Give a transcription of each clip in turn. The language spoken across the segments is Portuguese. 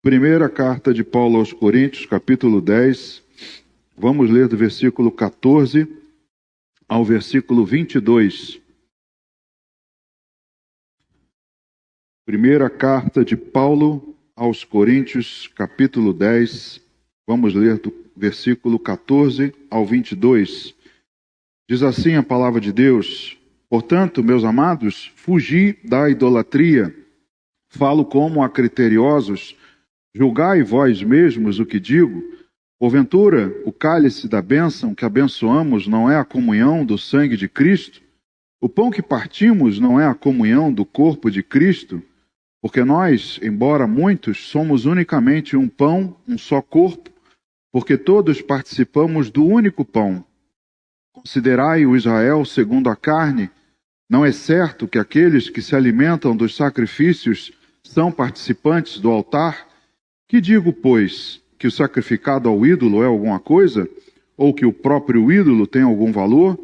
Primeira carta de Paulo aos Coríntios, capítulo 10. Vamos ler do versículo 14 ao versículo 22. Primeira carta de Paulo aos Coríntios, capítulo 10. Vamos ler do versículo 14 ao 22. Diz assim a palavra de Deus: Portanto, meus amados, fugi da idolatria. Falo como a criteriosos. Julgai vós mesmos o que digo. Porventura, o cálice da bênção que abençoamos não é a comunhão do sangue de Cristo? O pão que partimos não é a comunhão do corpo de Cristo? Porque nós, embora muitos, somos unicamente um pão, um só corpo, porque todos participamos do único pão. Considerai o Israel segundo a carne. Não é certo que aqueles que se alimentam dos sacrifícios são participantes do altar? Que digo, pois, que o sacrificado ao ídolo é alguma coisa? Ou que o próprio ídolo tem algum valor?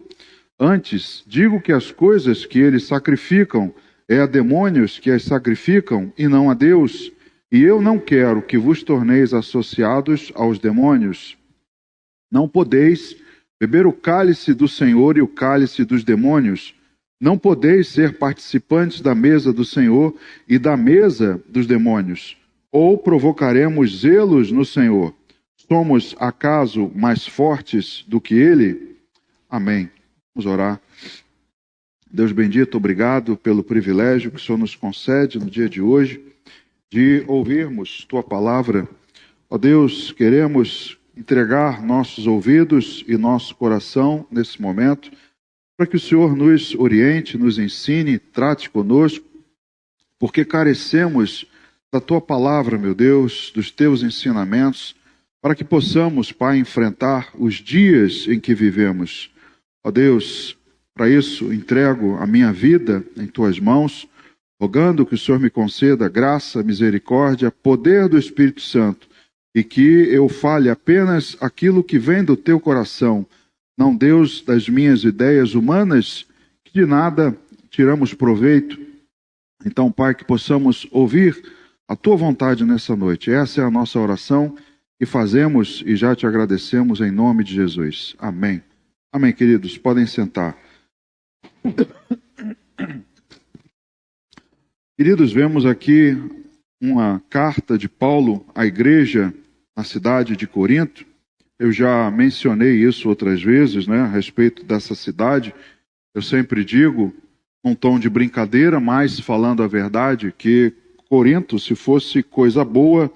Antes, digo que as coisas que eles sacrificam é a demônios que as sacrificam e não a Deus. E eu não quero que vos torneis associados aos demônios. Não podeis beber o cálice do Senhor e o cálice dos demônios. Não podeis ser participantes da mesa do Senhor e da mesa dos demônios. Ou provocaremos zelos no Senhor? Somos, acaso, mais fortes do que Ele? Amém. Vamos orar. Deus bendito, obrigado pelo privilégio que o Senhor nos concede no dia de hoje, de ouvirmos Tua palavra. Ó Deus, queremos entregar nossos ouvidos e nosso coração nesse momento, para que o Senhor nos oriente, nos ensine, trate conosco, porque carecemos da Tua palavra, meu Deus, dos Teus ensinamentos, para que possamos, Pai, enfrentar os dias em que vivemos. Ó Deus, para isso entrego a minha vida em Tuas mãos, rogando que o Senhor me conceda graça, misericórdia, poder do Espírito Santo, e que eu fale apenas aquilo que vem do Teu coração, não, Deus, das minhas ideias humanas, que de nada tiramos proveito. Então, Pai, que possamos ouvir a Tua vontade nessa noite. Essa é a nossa oração e fazemos e já Te agradecemos em nome de Jesus. Amém. Amém, queridos. Podem sentar. Queridos, vemos aqui uma carta de Paulo à igreja na cidade de Corinto. Eu já mencionei isso outras vezes, a respeito dessa cidade. Eu sempre digo, num tom de brincadeira, mas falando a verdade, que Corinto, se fosse coisa boa,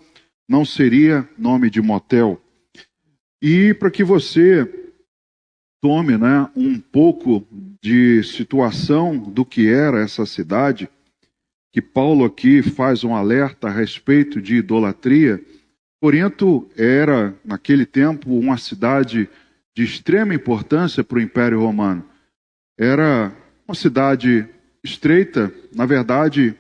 não seria nome de motel. E para que você tome um pouco de situação do que era essa cidade, que Paulo aqui faz um alerta a respeito de idolatria. Corinto era, naquele tempo, uma cidade de extrema importância para o Império Romano. Era uma cidade estreita, na verdade,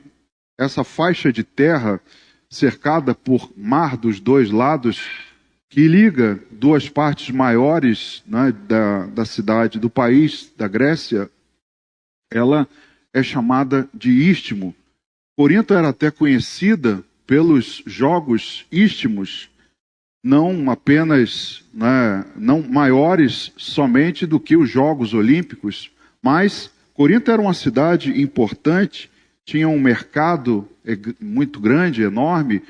essa faixa de terra cercada por mar dos dois lados, que liga duas partes maiores da cidade, do país, da Grécia, ela é chamada de Istmo. Corinto era até conhecida pelos jogos istmos, não apenas, não maiores somente do que os Jogos Olímpicos, mas Corinto era uma cidade importante, tinha um mercado muito grande, enorme,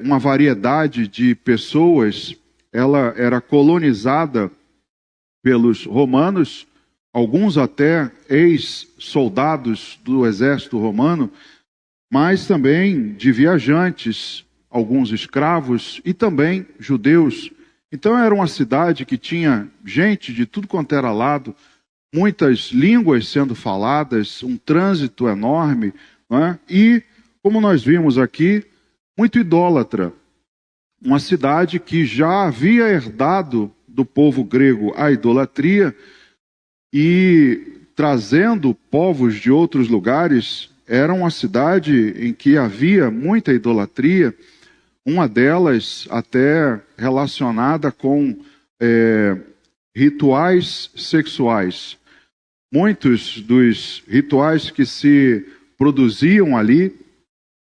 uma variedade de pessoas. Ela era colonizada pelos romanos, alguns até ex-soldados do exército romano, mas também de viajantes, alguns escravos e também judeus. Então era uma cidade que tinha gente de tudo quanto era lado, muitas línguas sendo faladas, um trânsito enorme, e, como nós vimos aqui, muito idólatra. Uma cidade que já havia herdado do povo grego a idolatria e trazendo povos de outros lugares. Era uma cidade em que havia muita idolatria, uma delas até relacionada com rituais sexuais. Muitos dos rituais que se produziam ali,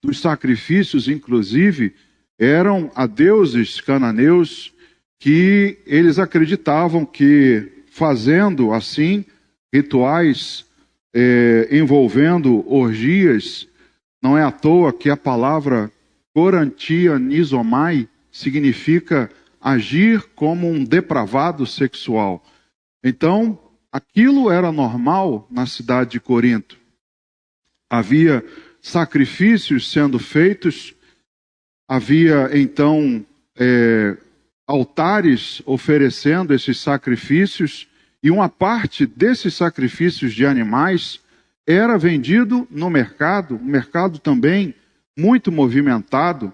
dos sacrifícios, inclusive, eram a deuses cananeus, que eles acreditavam que, fazendo assim rituais envolvendo orgias, não é à toa que a palavra korantianizomai significa agir como um depravado sexual. Então, aquilo era normal na cidade de Corinto. Havia sacrifícios sendo feitos, havia então altares oferecendo esses sacrifícios, e uma parte desses sacrifícios de animais era vendido no mercado, um mercado também muito movimentado.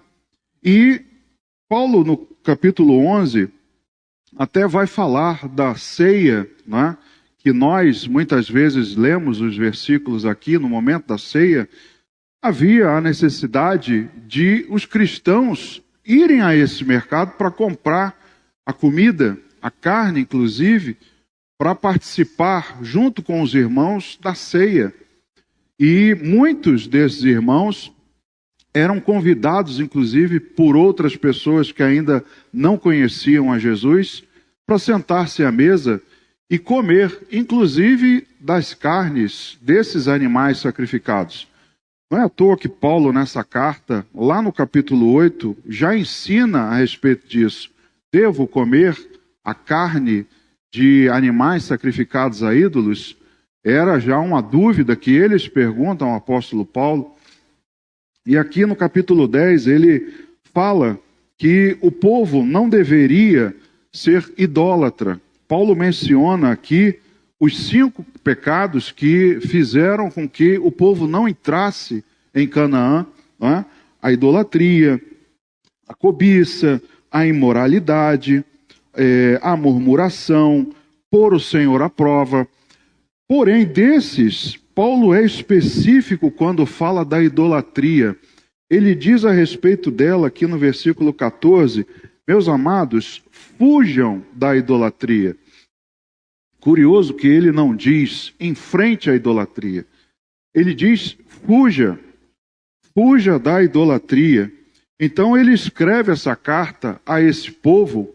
E Paulo, no capítulo 11, até vai falar da ceia, né? Que nós muitas vezes lemos os versículos aqui no momento da ceia. Havia a necessidade de os cristãos irem a esse mercado para comprar a comida, a carne inclusive, para participar junto com os irmãos da ceia. E muitos desses irmãos eram convidados, inclusive, por outras pessoas que ainda não conheciam a Jesus, para sentar-se à mesa e comer, inclusive, das carnes desses animais sacrificados. Não é à toa que Paulo, nessa carta, lá no capítulo 8, já ensina a respeito disso. Devo comer a carne de animais sacrificados a ídolos? Era já uma dúvida que eles perguntam ao apóstolo Paulo. E aqui no capítulo 10 ele fala que o povo não deveria ser idólatra. Paulo menciona aqui os 5 pecados que fizeram com que o povo não entrasse em Canaã, né? A idolatria, a cobiça, a imoralidade, a murmuração, pôr o Senhor à prova. Porém, desses, Paulo é específico quando fala da idolatria. Ele diz a respeito dela aqui no versículo 14, meus amados, fujam da idolatria. Curioso que ele não diz enfrente a idolatria. Ele diz fuja da idolatria. Então ele escreve essa carta a esse povo,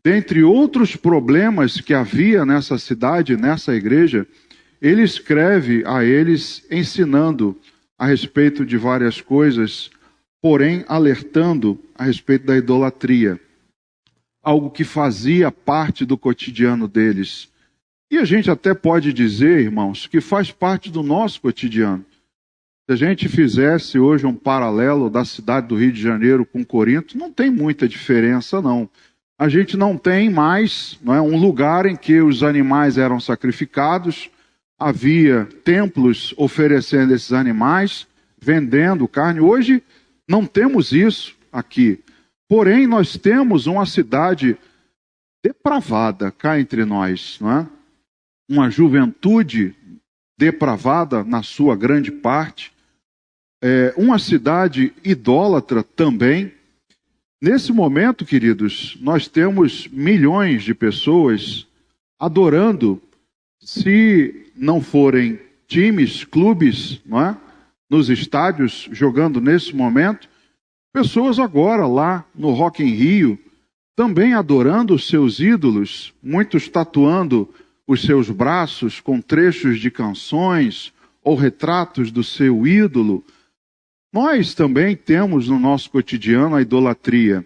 dentre outros problemas que havia nessa cidade, nessa igreja. Ele escreve a eles ensinando a respeito de várias coisas, porém alertando a respeito da idolatria. Algo que fazia parte do cotidiano deles. E a gente até pode dizer, irmãos, que faz parte do nosso cotidiano. Se a gente fizesse hoje um paralelo da cidade do Rio de Janeiro com Corinto, não tem muita diferença, não. A gente não tem mais, não é, um lugar em que os animais eram sacrificados. Havia templos oferecendo esses animais, vendendo carne. Hoje não temos isso aqui. Porém, nós temos uma cidade depravada cá entre nós, não é? Uma juventude depravada na sua grande parte. Uma cidade idólatra também. Nesse momento, queridos, nós temos milhões de pessoas adorando, se não forem times, clubes, não é? Nos estádios, jogando nesse momento, pessoas agora lá no Rock in Rio, também adorando os seus ídolos, muitos tatuando os seus braços com trechos de canções ou retratos do seu ídolo. Nós também temos no nosso cotidiano a idolatria.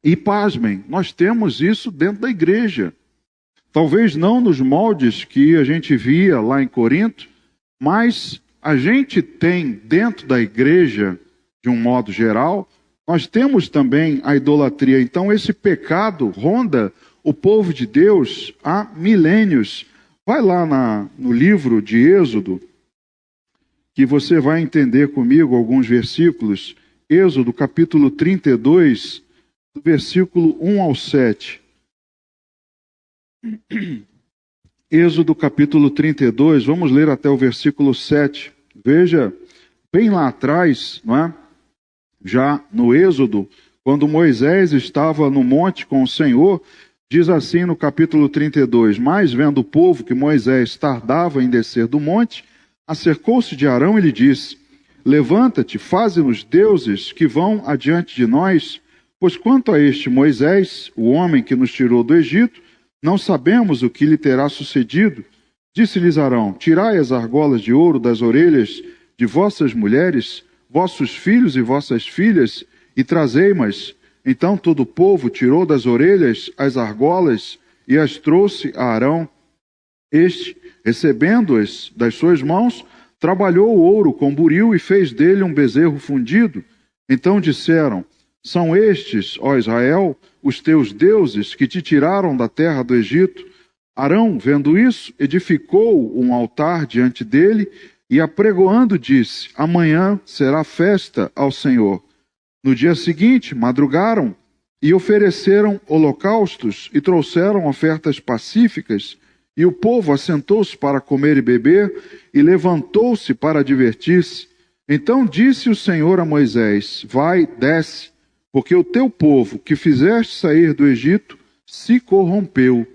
E pasmem, nós temos isso dentro da igreja. Talvez não nos moldes que a gente via lá em Corinto, mas a gente tem dentro da igreja, de um modo geral, nós temos também a idolatria. Então esse pecado ronda o povo de Deus há milênios. Vai lá no livro de Êxodo, que você vai entender comigo alguns versículos. Êxodo capítulo 32, do versículo 1 ao 7. Êxodo capítulo 32, vamos ler até o versículo 7. Veja, bem lá atrás, não é? Já no Êxodo, quando Moisés estava no monte com o Senhor, diz assim no capítulo 32, mas vendo o povo que Moisés tardava em descer do monte, acercou-se de Arão e lhe disse, levanta-te, faze-nos deuses que vão adiante de nós, pois quanto a este Moisés, o homem que nos tirou do Egito, não sabemos o que lhe terá sucedido. Disse-lhes Arão: tirai as argolas de ouro das orelhas de vossas mulheres, vossos filhos e vossas filhas, e trazei-mas. Então todo o povo tirou das orelhas as argolas e as trouxe a Arão. Este, recebendo-as das suas mãos, trabalhou o ouro com buril e fez dele um bezerro fundido. Então disseram: são estes, ó Israel, os teus deuses que te tiraram da terra do Egito? Arão, vendo isso, edificou um altar diante dele e, apregoando, disse: amanhã será festa ao Senhor. No dia seguinte, madrugaram e ofereceram holocaustos e trouxeram ofertas pacíficas. E o povo assentou-se para comer e beber e levantou-se para divertir-se. Então disse o Senhor a Moisés: vai, desce, porque o teu povo que fizeste sair do Egito se corrompeu.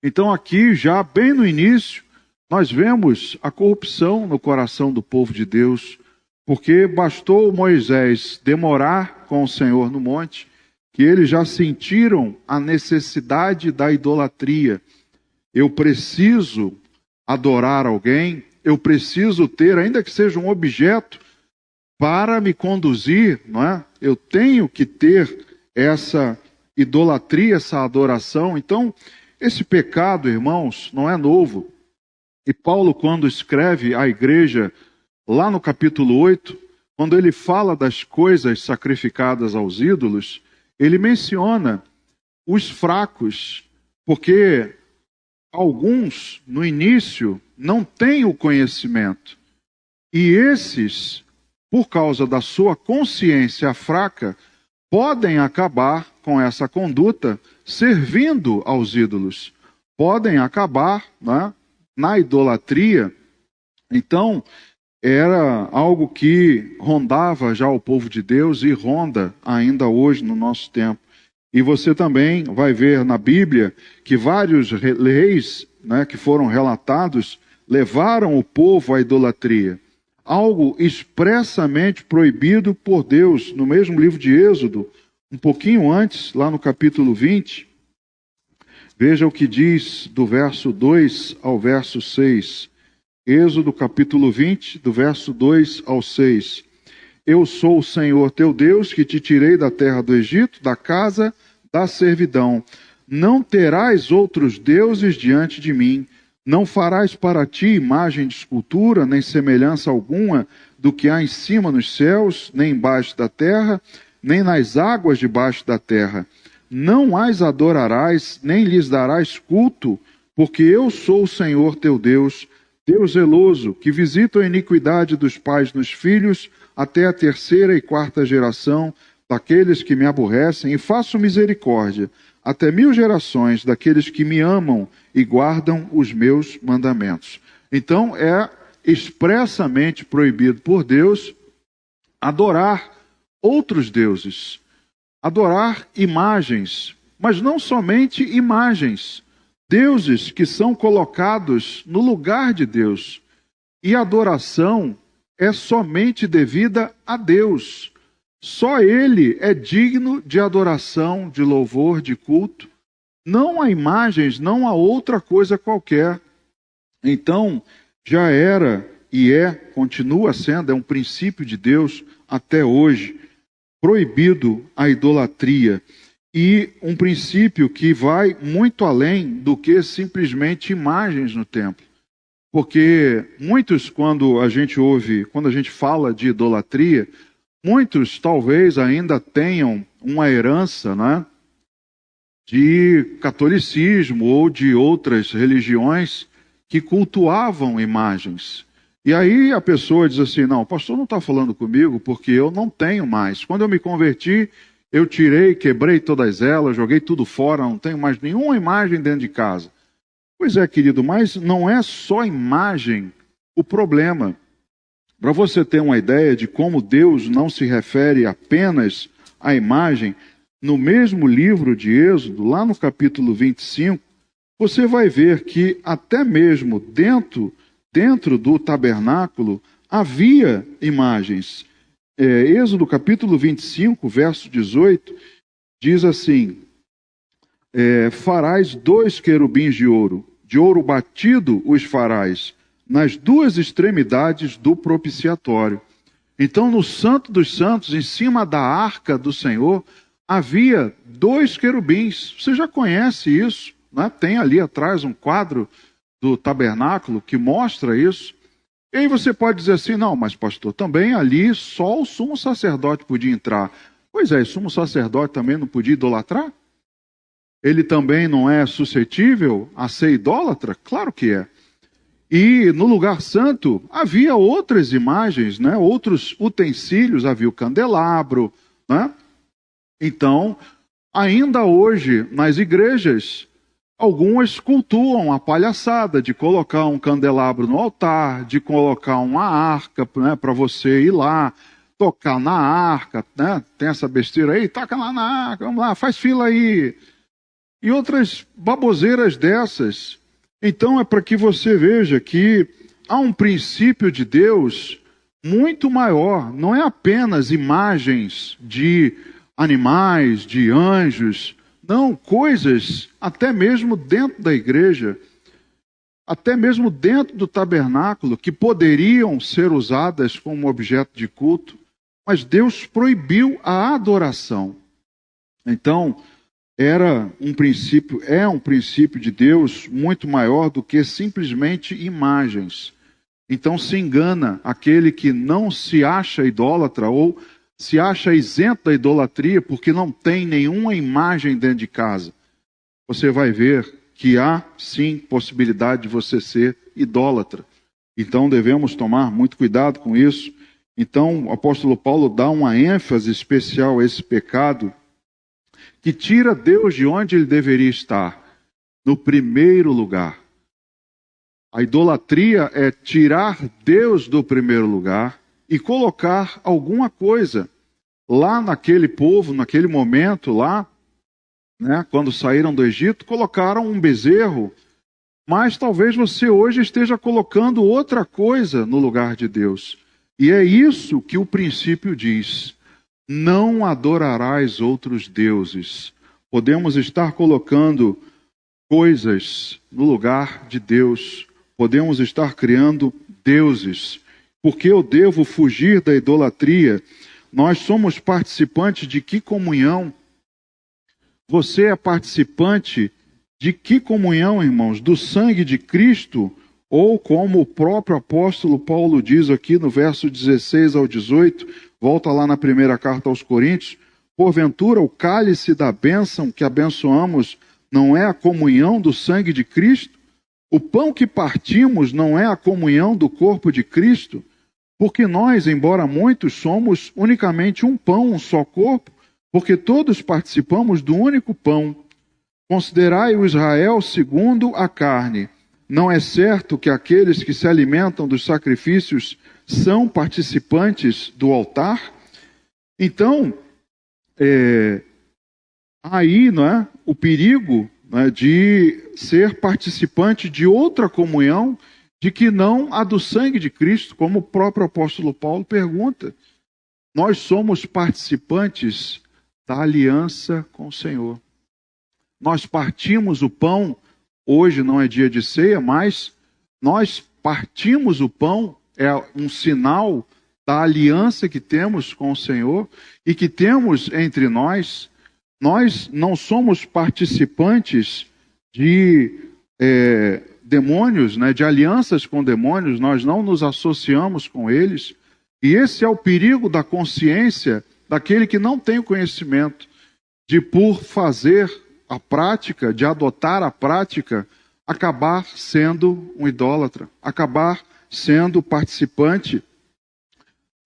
Então aqui, já bem no início, nós vemos a corrupção no coração do povo de Deus, porque bastou Moisés demorar com o Senhor no monte, que eles já sentiram a necessidade da idolatria. Eu preciso adorar alguém, eu preciso ter, ainda que seja um objeto, para me conduzir, não é? Eu tenho que ter essa idolatria, essa adoração. Então, esse pecado, irmãos, não é novo. E Paulo, quando escreve à igreja, lá no capítulo 8, quando ele fala das coisas sacrificadas aos ídolos, ele menciona os fracos, porque alguns, no início, não têm o conhecimento. E esses, por causa da sua consciência fraca, podem acabar com essa conduta servindo aos ídolos. Podem acabar, né, na idolatria. Então, era algo que rondava já o povo de Deus e ronda ainda hoje no nosso tempo. E você também vai ver na Bíblia que vários reis, né, que foram relatados levaram o povo à idolatria. Algo expressamente proibido por Deus no mesmo livro de Êxodo, um pouquinho antes, lá no capítulo 20. Veja o que diz do verso 2 ao verso 6. Êxodo capítulo 20, do verso 2 ao 6. Eu sou o Senhor teu Deus, que te tirei da terra do Egito, da casa da servidão. Não terás outros deuses diante de mim. Não farás para ti imagem de escultura, nem semelhança alguma do que há em cima nos céus, nem embaixo da terra, nem nas águas debaixo da terra. Não as adorarás, nem lhes darás culto, porque eu sou o Senhor teu Deus, Deus zeloso, que visita a iniquidade dos pais nos filhos, até a terceira e quarta geração daqueles que me aborrecem, e faço misericórdia até 1000 gerações daqueles que me amam e guardam os meus mandamentos. Então é expressamente proibido por Deus adorar outros deuses, adorar imagens, mas não somente imagens, deuses que são colocados no lugar de Deus. E a adoração é somente devida a Deus. Só Ele é digno de adoração, de louvor, de culto. Não há imagens, não há outra coisa qualquer. Então, já era e continua sendo, é um princípio de Deus até hoje, proibido a idolatria. E um princípio que vai muito além do que simplesmente imagens no templo. Porque muitos, quando a gente fala de idolatria, muitos talvez ainda tenham uma herança, né, de catolicismo ou de outras religiões que cultuavam imagens. E aí a pessoa diz assim: não, o pastor não está falando comigo porque eu não tenho mais. Quando eu me converti, eu quebrei todas elas, joguei tudo fora, não tenho mais nenhuma imagem dentro de casa. Pois é, querido, mas não é só imagem o problema. Para você ter uma ideia de como Deus não se refere apenas à imagem, no mesmo livro de Êxodo, lá no capítulo 25, você vai ver que até mesmo dentro do tabernáculo havia imagens. Êxodo capítulo 25, verso 18, diz assim: farás 2 querubins de ouro batido os farás, nas 2 extremidades do propiciatório. Então, no Santo dos Santos, em cima da arca do Senhor, havia 2 querubins. Você já conhece isso, né? Tem ali atrás um quadro do tabernáculo que mostra isso. E aí você pode dizer assim: não, mas pastor, também ali só o sumo sacerdote podia entrar. Pois é, o sumo sacerdote também não podia idolatrar? Ele também não é suscetível a ser idólatra? Claro que é. E no lugar santo havia outras imagens, né? Outros utensílios, havia o candelabro, né? Então, ainda hoje, nas igrejas, algumas cultuam a palhaçada de colocar um candelabro no altar, de colocar uma arca, né, para você ir lá, tocar na arca, né? Tem essa besteira aí, toca lá na arca, vamos lá, faz fila aí. E outras baboseiras dessas. Então é para que você veja que há um princípio de Deus muito maior. Não é apenas imagens de animais, de anjos. Não, coisas até mesmo dentro da igreja, até mesmo dentro do tabernáculo, que poderiam ser usadas como objeto de culto. Mas Deus proibiu a adoração. Então, é um princípio de Deus muito maior do que simplesmente imagens. Então se engana aquele que não se acha idólatra ou se acha isento da idolatria porque não tem nenhuma imagem dentro de casa. Você vai ver que há sim possibilidade de você ser idólatra. Então devemos tomar muito cuidado com isso. Então o apóstolo Paulo dá uma ênfase especial a esse pecado que tira Deus de onde ele deveria estar, no primeiro lugar. A idolatria é tirar Deus do primeiro lugar e colocar alguma coisa lá naquele povo, naquele momento lá, né, quando saíram do Egito, colocaram um bezerro, mas talvez você hoje esteja colocando outra coisa no lugar de Deus. E é isso que o princípio diz. Não adorarás outros deuses. Podemos estar colocando coisas no lugar de Deus. Podemos estar criando deuses. Porque eu devo fugir da idolatria? Nós somos participantes de que comunhão? Você é participante de que comunhão, irmãos? Do sangue de Cristo? Ou como o próprio apóstolo Paulo diz aqui no verso 16 ao 18, volta lá na primeira carta aos Coríntios, porventura o cálice da bênção que abençoamos não é a comunhão do sangue de Cristo? O pão que partimos não é a comunhão do corpo de Cristo? Porque nós, embora muitos, somos unicamente um pão, um só corpo, porque todos participamos do único pão. Considerai o Israel segundo a carne. Não é certo que aqueles que se alimentam dos sacrifícios são participantes do altar? Então, aí, não é, o perigo, não é, de ser participante de outra comunhão, de que não a do sangue de Cristo, como o próprio apóstolo Paulo pergunta. Nós somos participantes da aliança com o Senhor. Nós partimos o pão. Hoje não é dia de ceia, mas nós partimos o pão, é um sinal da aliança que temos com o Senhor e que temos entre nós. Nós não somos participantes de demônios, né, de alianças com demônios, nós não nos associamos com eles. E esse é o perigo da consciência daquele que não tem o conhecimento, de por fazer a prática, de adotar a prática, acabar sendo um idólatra, acabar sendo participante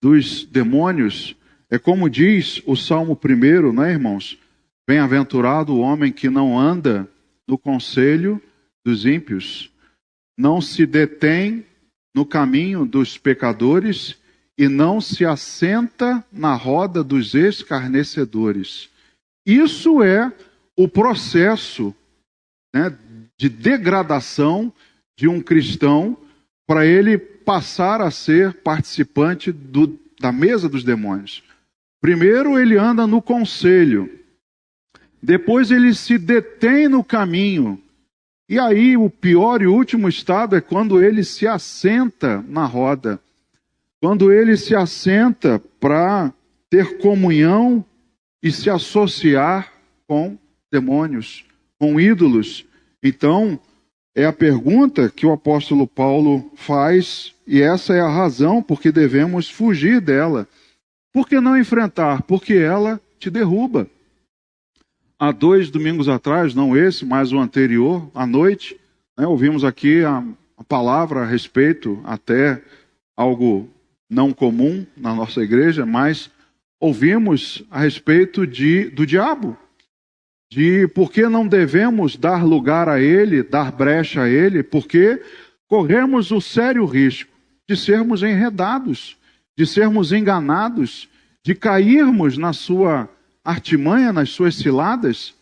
dos demônios. É como diz o Salmo 1, não é, irmãos? Bem-aventurado o homem que não anda no conselho dos ímpios, não se detém no caminho dos pecadores e não se assenta na roda dos escarnecedores. Isso é o processo, né, de degradação de um cristão para ele passar a ser participante da mesa dos demônios. Primeiro ele anda no conselho, depois ele se detém no caminho, e aí o pior e último estado é quando ele se assenta na roda, quando ele se assenta para ter comunhão e se associar com demônios, com ídolos. Então, é a pergunta que o apóstolo Paulo faz, e essa é a razão porque devemos fugir dela. Por que não enfrentar? Porque ela te derruba. Há 2 domingos atrás, não esse, mas o anterior, à noite, ouvimos aqui a palavra a respeito, até algo não comum na nossa igreja, mas ouvimos a respeito do diabo, de por que não devemos dar lugar a ele, dar brecha a ele, porque corremos o sério risco de sermos enredados, de sermos enganados, de cairmos na sua artimanha, nas suas ciladas.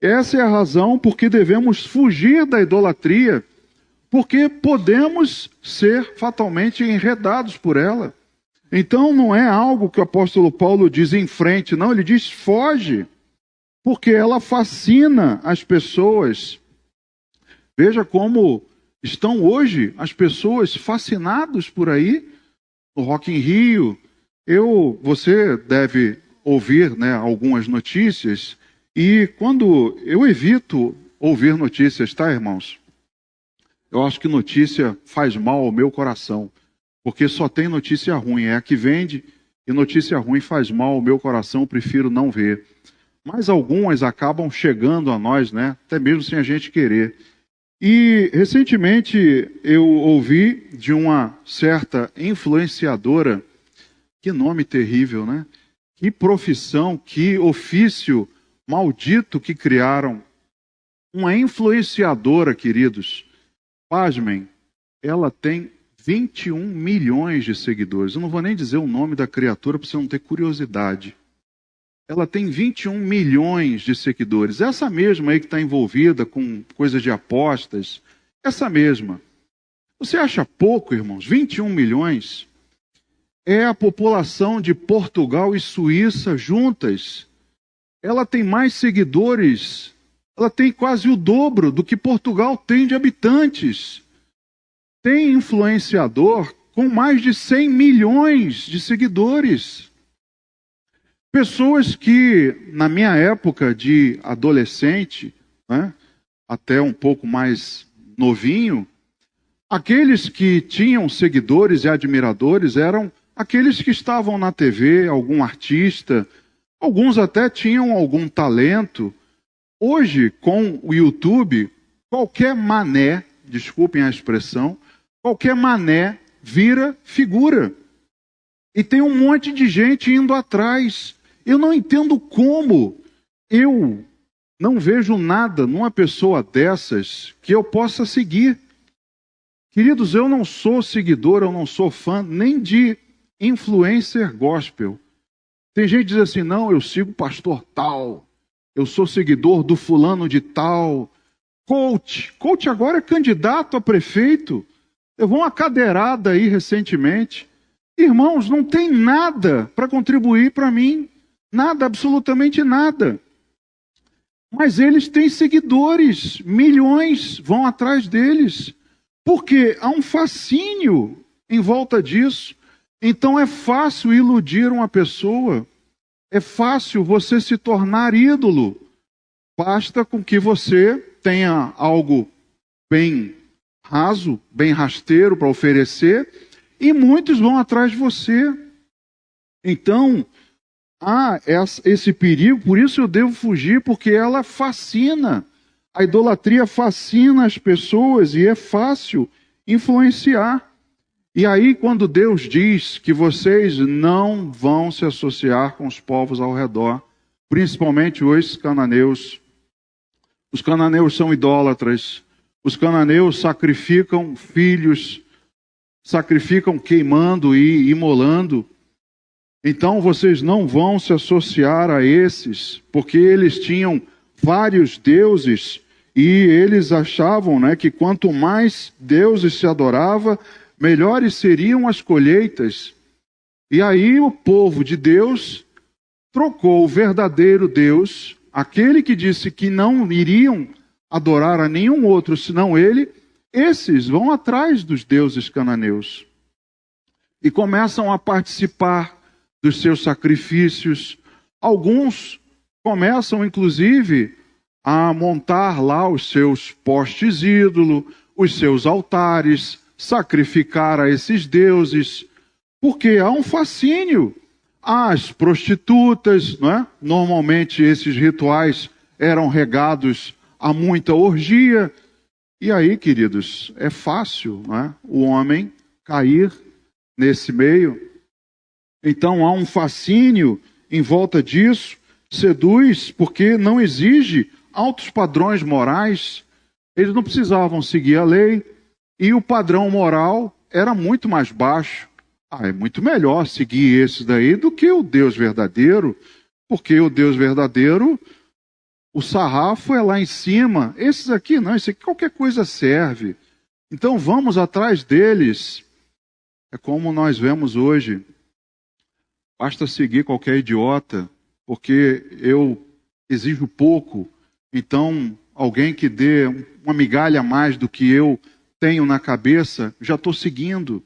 Essa é a razão por que devemos fugir da idolatria, porque podemos ser fatalmente enredados por ela. Então não é algo que o apóstolo Paulo diz em frente, não, ele diz foge, porque ela fascina as pessoas. Veja como estão hoje as pessoas fascinadas por aí, no Rock in Rio. Você deve ouvir, algumas notícias, e quando eu evito ouvir notícias, tá, irmãos? Eu acho que notícia faz mal ao meu coração, porque só tem notícia ruim, é a que vende, e notícia ruim faz mal ao meu coração, eu prefiro não ver. Mas algumas acabam chegando a nós, até mesmo sem a gente querer. E recentemente eu ouvi de uma certa influenciadora, que nome terrível, Que profissão, que ofício maldito que criaram. Uma influenciadora, queridos. Pasmem, ela tem 21 milhões de seguidores. Eu não vou nem dizer o nome da criatura para você não ter curiosidade. Ela tem 21 milhões de seguidores. Essa mesma aí que está envolvida com coisas de apostas, essa mesma. Você acha pouco, irmãos? 21 milhões é a população de Portugal e Suíça juntas. Ela tem mais seguidores, ela tem quase o dobro do que Portugal tem de habitantes. Tem influenciador com mais de 100 milhões de seguidores. Pessoas que, na minha época de adolescente, até um pouco mais novinho, aqueles que tinham seguidores e admiradores eram aqueles que estavam na TV, algum artista, alguns até tinham algum talento. Hoje, com o YouTube, qualquer mané, desculpem a expressão, qualquer mané vira figura. E tem um monte de gente indo atrás. Eu não entendo como eu não vejo nada numa pessoa dessas que eu possa seguir. Queridos, eu não sou seguidor, eu não sou fã nem de influencer gospel. Tem gente que diz assim, não, eu sigo pastor tal, eu sou seguidor do fulano de tal. Coach agora é candidato a prefeito. Levou uma cadeirada aí recentemente. Irmãos, não tem nada para contribuir para mim. Nada, absolutamente nada. Mas eles têm seguidores, milhões vão atrás deles. Porque há um fascínio em volta disso. Então é fácil iludir uma pessoa. É fácil você se tornar ídolo. Basta com que você tenha algo bem raso, bem rasteiro para oferecer, e muitos vão atrás de você. Então, há esse perigo, por isso eu devo fugir, porque ela fascina. A idolatria fascina as pessoas e é fácil influenciar. E aí, quando Deus diz que vocês não vão se associar com os povos ao redor, principalmente os cananeus. Os cananeus são idólatras. Os cananeus sacrificam filhos, sacrificam queimando e imolando. Então vocês não vão se associar a esses, porque eles tinham vários deuses e eles achavam, que quanto mais deuses se adorava, melhores seriam as colheitas. E aí o povo de Deus trocou o verdadeiro Deus, aquele que disse que não iriam adorar a nenhum outro senão ele, esses vão atrás dos deuses cananeus e começam a participar dos seus sacrifícios. Alguns começam, inclusive, a montar lá os seus postes ídolo, os seus altares, sacrificar a esses deuses, porque há um fascínio. As prostitutas, não é? Normalmente esses rituais eram regados a muita orgia. E aí, queridos, é fácil, não é? O homem cair nesse meio. Então há um fascínio em volta disso, seduz porque não exige altos padrões morais. Eles não precisavam seguir a lei e o padrão moral era muito mais baixo. É muito melhor seguir esse daí do que o Deus verdadeiro, porque o Deus verdadeiro, o sarrafo é lá em cima. Esses aqui não, esse aqui qualquer coisa serve. Então vamos atrás deles. É como nós vemos hoje. Basta seguir qualquer idiota, porque eu exijo pouco. Então alguém que dê uma migalha a mais do que eu tenho na cabeça, já estou seguindo.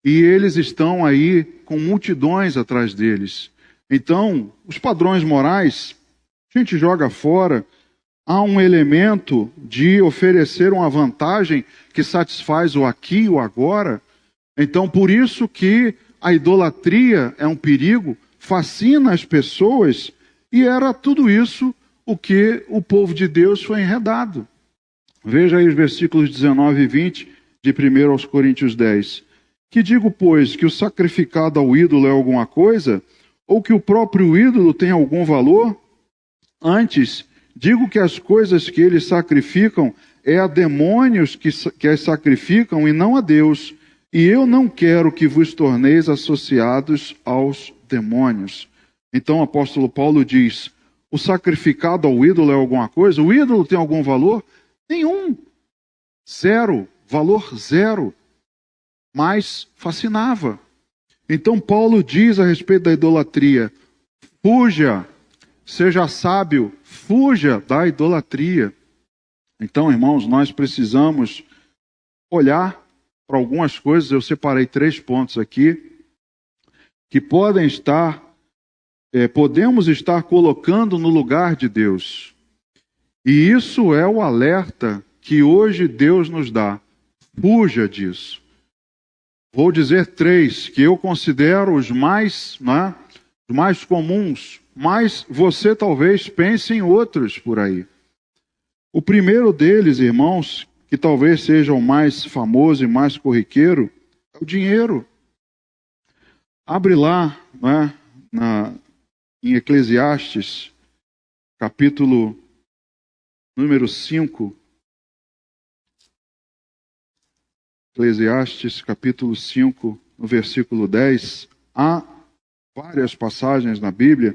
E eles estão aí com multidões atrás deles. Então, os padrões morais, a gente joga fora. Há um elemento de oferecer uma vantagem que satisfaz o aqui e o agora. Então, por isso que a idolatria é um perigo, fascina as pessoas, e era tudo isso o que o povo de Deus foi enredado. Veja aí os versículos 19 e 20 de 1 aos Coríntios 10. Que digo, pois, que o sacrificado ao ídolo é alguma coisa? Ou que o próprio ídolo tem algum valor? Antes, digo que as coisas que eles sacrificam é a demônios que as sacrificam e não a Deus. E eu não quero que vos torneis associados aos demônios. Então o apóstolo Paulo diz, o sacrificado ao ídolo é alguma coisa? O ídolo tem algum valor? Nenhum. Zero. Valor zero. Mas fascinava. Então Paulo diz a respeito da idolatria, fuja, seja sábio, fuja da idolatria. Então, irmãos, nós precisamos olhar para algumas coisas. Eu separei 3 pontos aqui, que podemos estar colocando no lugar de Deus. E isso é o alerta que hoje Deus nos dá. Fuja disso. Vou dizer 3 que eu considero os mais comuns, mas você talvez pense em outros por aí. O primeiro deles, irmãos, que talvez seja o mais famoso e mais corriqueiro, é o dinheiro. Abre lá, em Eclesiastes, capítulo número 5. Eclesiastes, capítulo 5, no versículo 10. Há várias passagens na Bíblia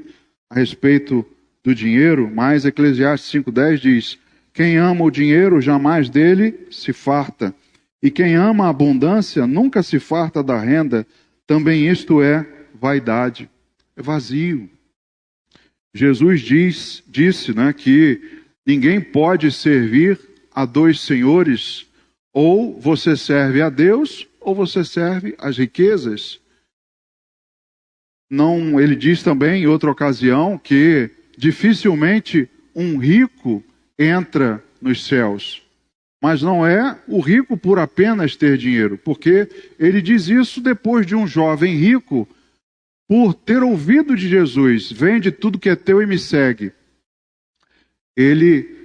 a respeito do dinheiro, mas Eclesiastes 5,10 diz: quem ama o dinheiro jamais dele se farta, e quem ama a abundância nunca se farta da renda. Também isto é vaidade, é vazio. Jesus disse que ninguém pode servir a 2 senhores. Ou você serve a Deus, ou você serve às riquezas. Não, ele diz também em outra ocasião que dificilmente um rico entra nos céus. Mas não é o rico por apenas ter dinheiro, porque ele diz isso depois de um jovem rico, por ter ouvido de Jesus, vende tudo que é teu e me segue. Ele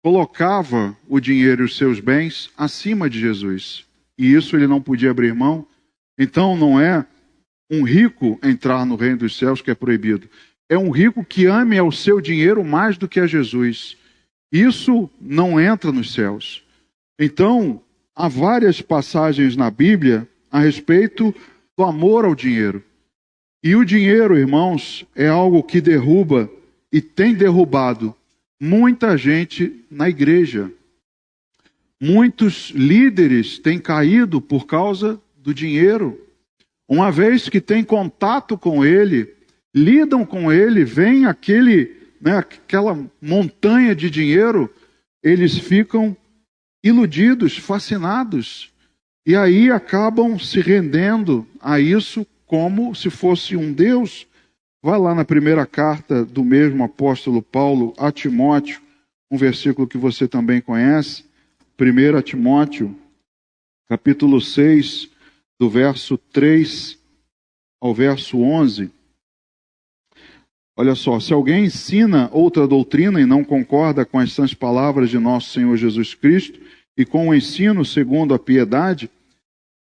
colocava o dinheiro e os seus bens acima de Jesus. E isso ele não podia abrir mão. Então não é um rico entrar no reino dos céus que é proibido. É um rico que ame ao seu dinheiro mais do que a Jesus. Isso não entra nos céus. Então, há várias passagens na Bíblia a respeito do amor ao dinheiro. E o dinheiro, irmãos, é algo que derruba e tem derrubado muita gente na igreja. Muitos líderes têm caído por causa do dinheiro. Uma vez que têm contato com ele, lidam com ele, vem aquela montanha de dinheiro, eles ficam iludidos, fascinados. E aí acabam se rendendo a isso como se fosse um Deus. Vai lá na primeira carta do mesmo apóstolo Paulo a Timóteo, um versículo que você também conhece, 1 Timóteo, capítulo 6, do verso 3 ao verso 11. Olha só, se alguém ensina outra doutrina e não concorda com as sãs palavras de nosso Senhor Jesus Cristo e com o ensino segundo a piedade,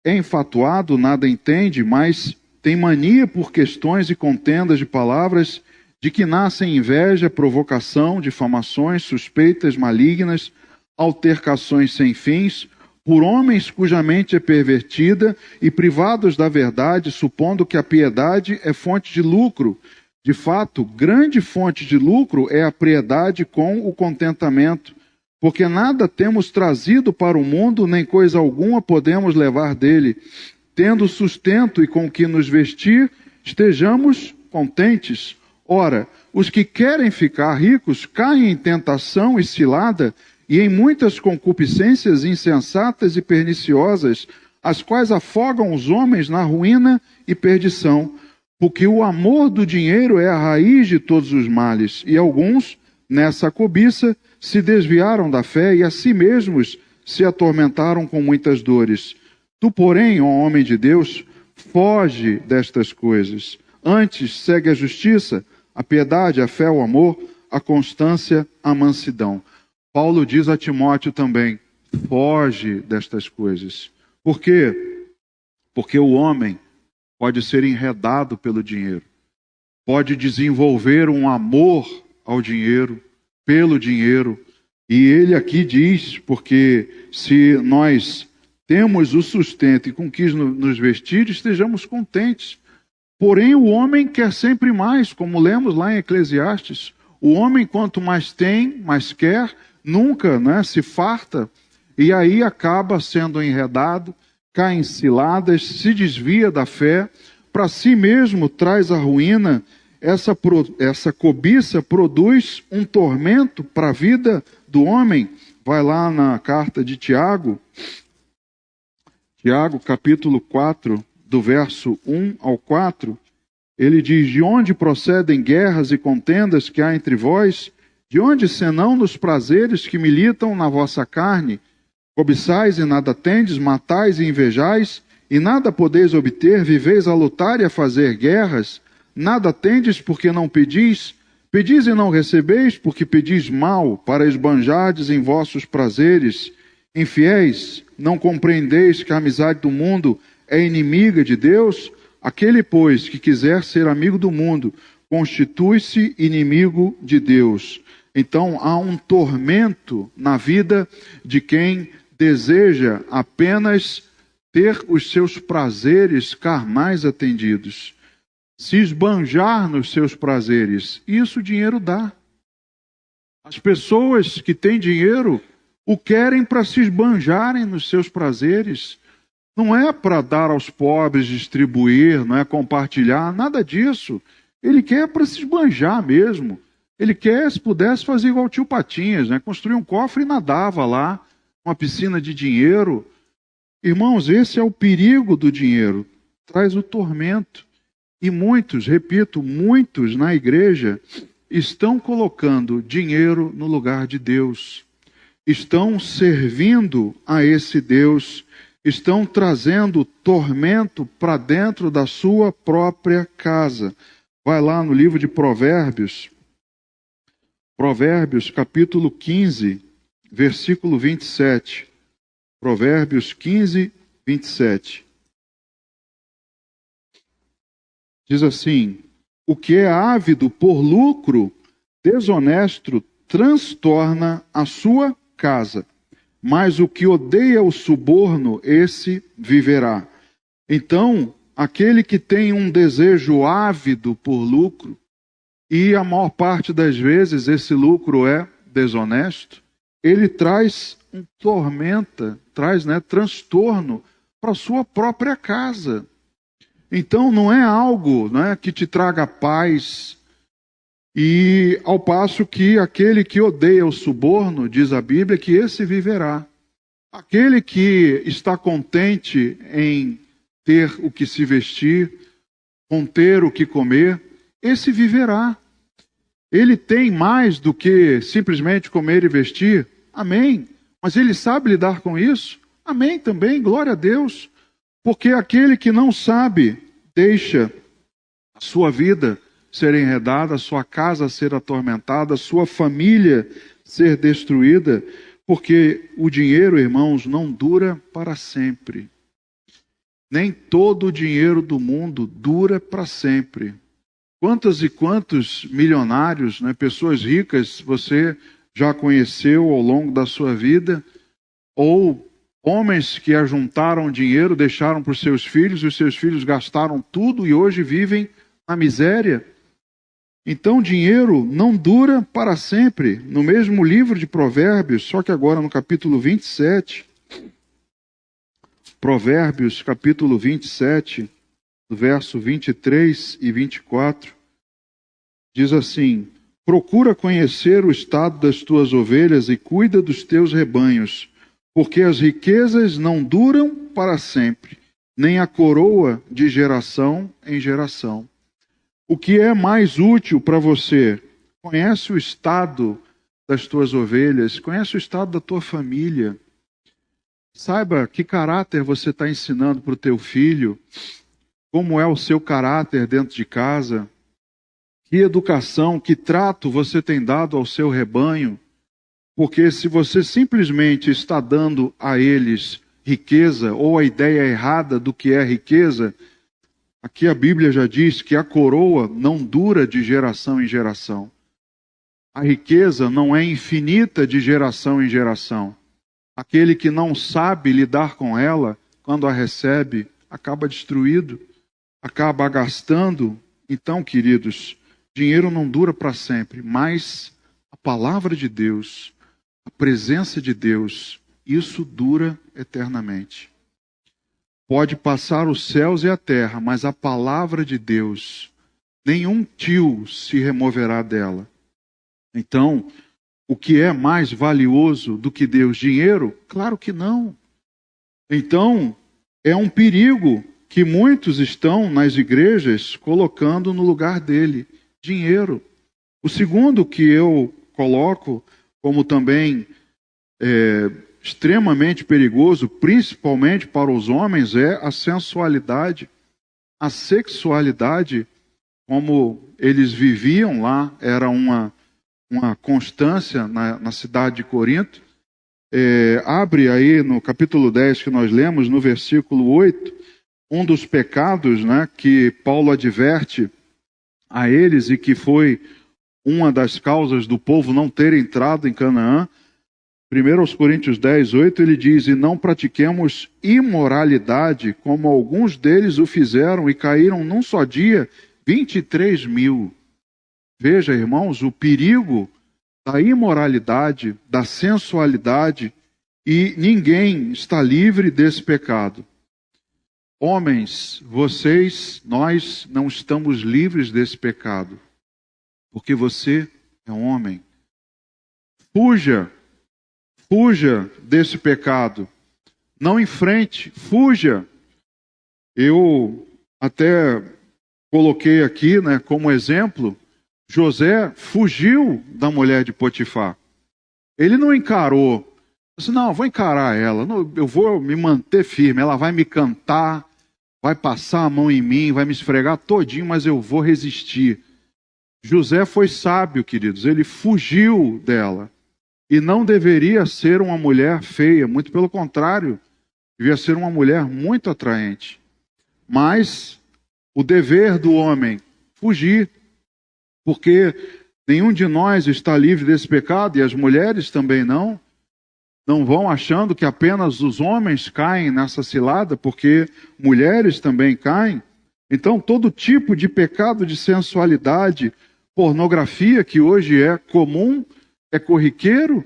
é enfatuado, nada entende, mas tem mania por questões e contendas de palavras, de que nascem inveja, provocação, difamações, suspeitas malignas, altercações sem fins, por homens cuja mente é pervertida e privados da verdade, supondo que a piedade é fonte de lucro. De fato, grande fonte de lucro é a piedade com o contentamento, porque nada temos trazido para o mundo, nem coisa alguma podemos levar dele. Tendo sustento e com que nos vestir, estejamos contentes. Ora, os que querem ficar ricos caem em tentação e cilada, e em muitas concupiscências insensatas e perniciosas, as quais afogam os homens na ruína e perdição. Porque o amor do dinheiro é a raiz de todos os males, e alguns, nessa cobiça, se desviaram da fé e a si mesmos se atormentaram com muitas dores. Tu, porém, ó homem de Deus, foge destas coisas. Antes, segue a justiça, a piedade, a fé, o amor, a constância, a mansidão. Paulo diz a Timóteo também, foge destas coisas. Por quê? Porque o homem pode ser enredado pelo dinheiro, pode desenvolver um amor ao dinheiro, pelo dinheiro. E ele aqui diz, porque se nós temos o sustento e com que nos vestir, estejamos contentes. Porém, o homem quer sempre mais, como lemos lá em Eclesiastes. O homem, quanto mais tem, mais quer, nunca se farta, e aí acaba sendo enredado, cai em ciladas, se desvia da fé, para si mesmo traz a ruína. Essa cobiça produz um tormento para a vida do homem. Vai lá na carta de Tiago, capítulo 4, do verso 1 ao 4, ele diz, de onde procedem guerras e contendas que há entre vós? De onde, senão nos prazeres que militam na vossa carne? Cobiçais e nada tendes, matais e invejais, e nada podeis obter, viveis a lutar e a fazer guerras, nada tendes porque não pedis, pedis e não recebeis, porque pedis mal, para esbanjardes em vossos prazeres. Infiéis, não compreendeis que a amizade do mundo é inimiga de Deus? Aquele, pois, que quiser ser amigo do mundo, constitui-se inimigo de Deus. Então, há um tormento na vida de quem deseja apenas ter os seus prazeres carnais atendidos. Se esbanjar nos seus prazeres, isso o dinheiro dá. As pessoas que têm dinheiro o querem para se esbanjarem nos seus prazeres. Não é para dar aos pobres, distribuir, não é compartilhar, nada disso. Ele quer para se esbanjar mesmo. Ele quer, se pudesse, fazer igual o tio Patinhas, construir um cofre e nadava lá, uma piscina de dinheiro. Irmãos, esse é o perigo do dinheiro. Traz o tormento. E muitos, repito, muitos na igreja estão colocando dinheiro no lugar de Deus. Estão servindo a esse Deus. Estão trazendo tormento para dentro da sua própria casa. Vai lá no livro de Provérbios. Provérbios, capítulo 15, versículo 27. Provérbios 15, 27. Diz assim, o que é ávido por lucro, desonesto, transtorna a sua casa, mas o que odeia o suborno, esse viverá. Então, aquele que tem um desejo ávido por lucro, e a maior parte das vezes esse lucro é desonesto, ele traz um transtorno para a sua própria casa. Então não é algo, né, que te traga paz. E ao passo que aquele que odeia o suborno, diz a Bíblia, que esse viverá. Aquele que está contente em ter o que se vestir, com ter o que comer, esse viverá. Ele tem mais do que simplesmente comer e vestir? Amém. Mas ele sabe lidar com isso? Amém também, glória a Deus. Porque aquele que não sabe, deixa a sua vida ser enredada, a sua casa ser atormentada, a sua família ser destruída, porque o dinheiro, irmãos, não dura para sempre. Nem todo o dinheiro do mundo dura para sempre. Quantos e quantos milionários, né, pessoas ricas, você já conheceu ao longo da sua vida? Ou homens que ajuntaram dinheiro, deixaram para os seus filhos, e os seus filhos gastaram tudo e hoje vivem na miséria? Então, dinheiro não dura para sempre. No mesmo livro de Provérbios, só que agora no capítulo 27, Provérbios, capítulo 27, verso 23 e 24, diz assim: procura conhecer o estado das tuas ovelhas e cuida dos teus rebanhos, porque as riquezas não duram para sempre, nem a coroa de geração em geração. O que é mais útil para você? Conhece o estado das tuas ovelhas, conhece o estado da tua família. Saiba que caráter você está ensinando para o teu filho, como é o seu caráter dentro de casa, que educação, que trato você tem dado ao seu rebanho, porque se você simplesmente está dando a eles riqueza ou a ideia errada do que é riqueza, aqui a Bíblia já diz que a coroa não dura de geração em geração. A riqueza não é infinita de geração em geração. Aquele que não sabe lidar com ela, quando a recebe, acaba destruído, acaba gastando. Então, queridos, dinheiro não dura para sempre, mas a palavra de Deus, a presença de Deus, isso dura eternamente. Pode passar os céus e a terra, mas a palavra de Deus, nenhum tio se removerá dela. Então, o que é mais valioso do que Deus? Dinheiro? Claro que não. Então, é um perigo que muitos estão nas igrejas colocando no lugar dele: dinheiro. O segundo que eu coloco como também extremamente perigoso, principalmente para os homens, é a sensualidade. A sexualidade, como eles viviam lá, era uma constância na cidade de Corinto. Abre aí no capítulo 10 que nós lemos, no versículo 8, um dos pecados, né, que Paulo adverte a eles e que foi uma das causas do povo não ter entrado em Canaã. 1 Coríntios 10, 8, ele diz: e não pratiquemos imoralidade, como alguns deles o fizeram e caíram num só dia 23 mil. Veja, irmãos, o perigo da imoralidade, da sensualidade, e ninguém está livre desse pecado. Homens, vocês, nós não estamos livres desse pecado, porque você é um homem. Fuja desse pecado. Não enfrente, fuja. Eu até coloquei aqui, né, como exemplo, José fugiu da mulher de Potifar. Ele não encarou. Disse: não, vou encarar ela, eu vou me manter firme, ela vai me cantar, vai passar a mão em mim, vai me esfregar todinho, mas eu vou resistir. José foi sábio, queridos, ele fugiu dela. E não deveria ser uma mulher feia, muito pelo contrário, devia ser uma mulher muito atraente. Mas o dever do homem, fugir, porque nenhum de nós está livre desse pecado, e as mulheres também não. Não vão achando que apenas os homens caem nessa cilada, porque mulheres também caem. Então, todo tipo de pecado de sensualidade, pornografia, que hoje é comum, é corriqueiro.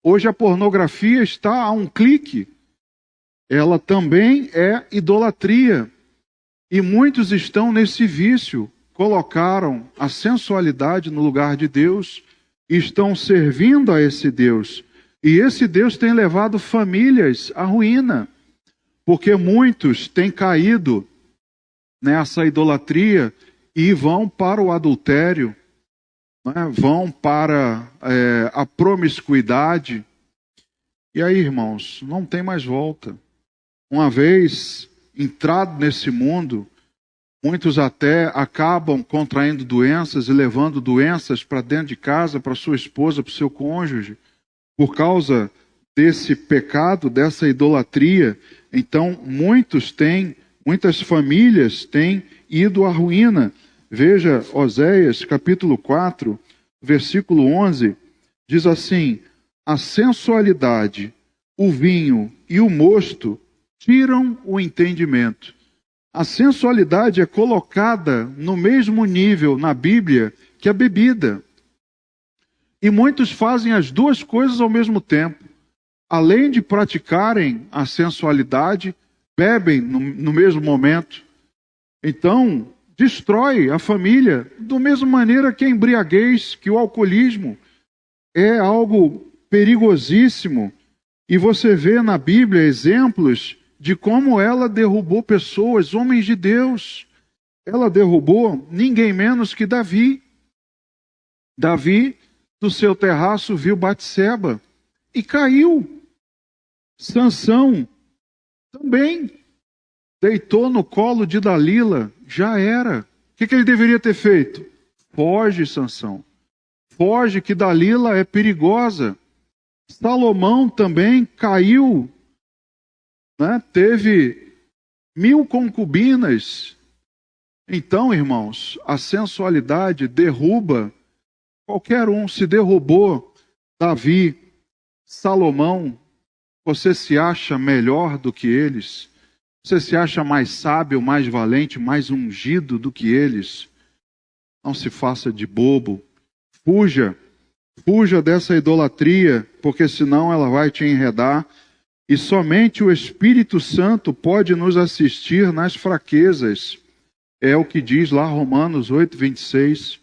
Hoje a pornografia está a um clique. ela também é idolatria. E muitos estão nesse vício, colocaram a sensualidade no lugar de Deus e estão servindo a esse Deus. E esse Deus tem levado famílias à ruína, porque muitos têm caído nessa idolatria e vão para o adultério, né? Vão para a promiscuidade. E aí, irmãos, não tem mais volta. Uma vez entrado nesse mundo, muitos até acabam contraindo doenças e levando doenças para dentro de casa, para sua esposa, para o seu cônjuge, por causa desse pecado, dessa idolatria. Então, muitas famílias têm ido à ruína. Veja, Oséias, capítulo 4, versículo 11, diz assim: a sensualidade, o vinho e o mosto tiram o entendimento. A sensualidade é colocada no mesmo nível na Bíblia que a bebida. E muitos fazem as duas coisas ao mesmo tempo. Além de praticarem a sensualidade, bebem no mesmo momento. Então, destrói a família, da mesma maneira que a embriaguez, que o alcoolismo é algo perigosíssimo. E você vê na Bíblia exemplos de como ela derrubou pessoas, homens de Deus. Ela derrubou ninguém menos que Davi. Davi, do seu terraço, viu Batseba e caiu. Sansão também deitou no colo de Dalila, já era. O que ele deveria ter feito? Foge, Sansão. Foge, que Dalila é perigosa. Salomão também caiu, né? Teve 1000 concubinas. Então, irmãos, a sensualidade derruba qualquer um. Se derrubou Davi, Salomão, você se acha melhor do que eles? Você se acha mais sábio, mais valente, mais ungido do que eles? Não se faça de bobo. Fuja dessa idolatria, porque senão ela vai te enredar. E somente o Espírito Santo pode nos assistir nas fraquezas. É o que diz lá Romanos 8, 26.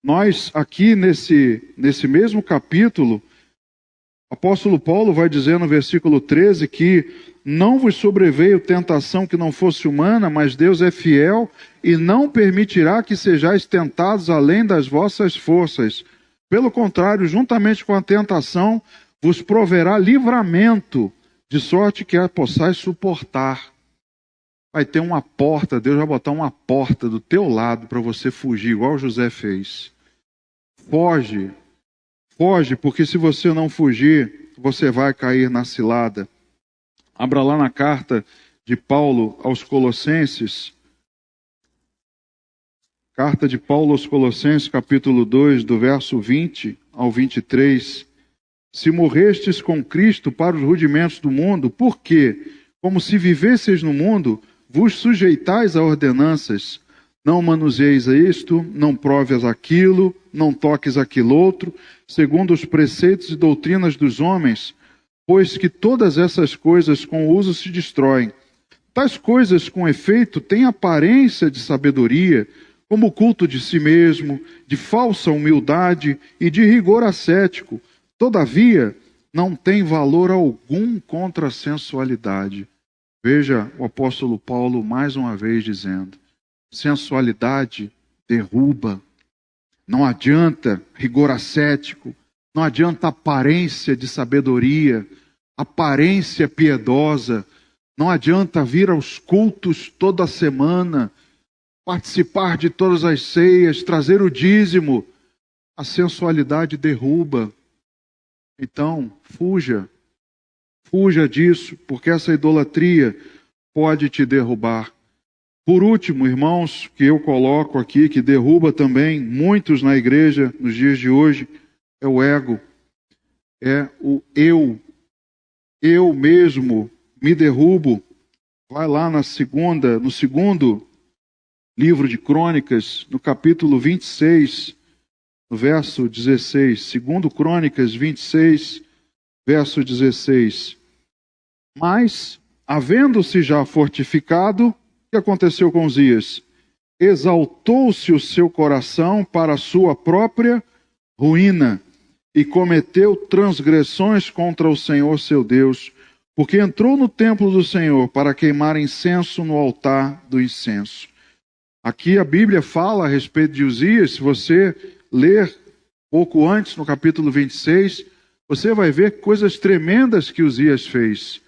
Nós aqui nesse mesmo capítulo, o apóstolo Paulo vai dizer no versículo 13 que não vos sobreveio tentação que não fosse humana, mas Deus é fiel e não permitirá que sejais tentados além das vossas forças. Pelo contrário, juntamente com a tentação, vos proverá livramento, de sorte que a possais suportar. Vai ter uma porta, Deus vai botar uma porta do teu lado para você fugir, igual José fez. Foge, porque se você não fugir, você vai cair na cilada. Abra lá na carta de Paulo aos Colossenses. Carta de Paulo aos Colossenses, capítulo 2, do verso 20 ao 23. Se morrestes com Cristo para os rudimentos do mundo, por quê? Como se vivesseis no mundo, vos sujeitais a ordenanças. Não manuseis isto, não proves aquilo, não toques aquilo outro, segundo os preceitos e doutrinas dos homens, pois que todas essas coisas com o uso se destroem. Tais coisas, com efeito, têm aparência de sabedoria, como o culto de si mesmo, de falsa humildade e de rigor ascético. Todavia, não tem valor algum contra a sensualidade. Veja o apóstolo Paulo mais uma vez dizendo: sensualidade derruba. Não adianta rigor ascético, não adianta aparência de sabedoria, aparência piedosa, não adianta vir aos cultos toda semana, participar de todas as ceias, trazer o dízimo. A sensualidade derruba. Então, fuja disso, porque essa idolatria pode te derrubar. Por último, irmãos, que eu coloco aqui, que derruba também muitos na igreja nos dias de hoje, é o ego, é o eu. Eu mesmo me derrubo. Vai lá no segundo livro de Crônicas, no capítulo 26, no verso 16. Segundo Crônicas 26, verso 16. Mas, havendo-se já fortificado, o que aconteceu com Uzias? Exaltou-se o seu coração para a sua própria ruína e cometeu transgressões contra o Senhor seu Deus, porque entrou no templo do Senhor para queimar incenso no altar do incenso. Aqui a Bíblia fala a respeito de Uzias. Se você ler pouco antes, no capítulo 26, você vai ver coisas tremendas que Uzias fez.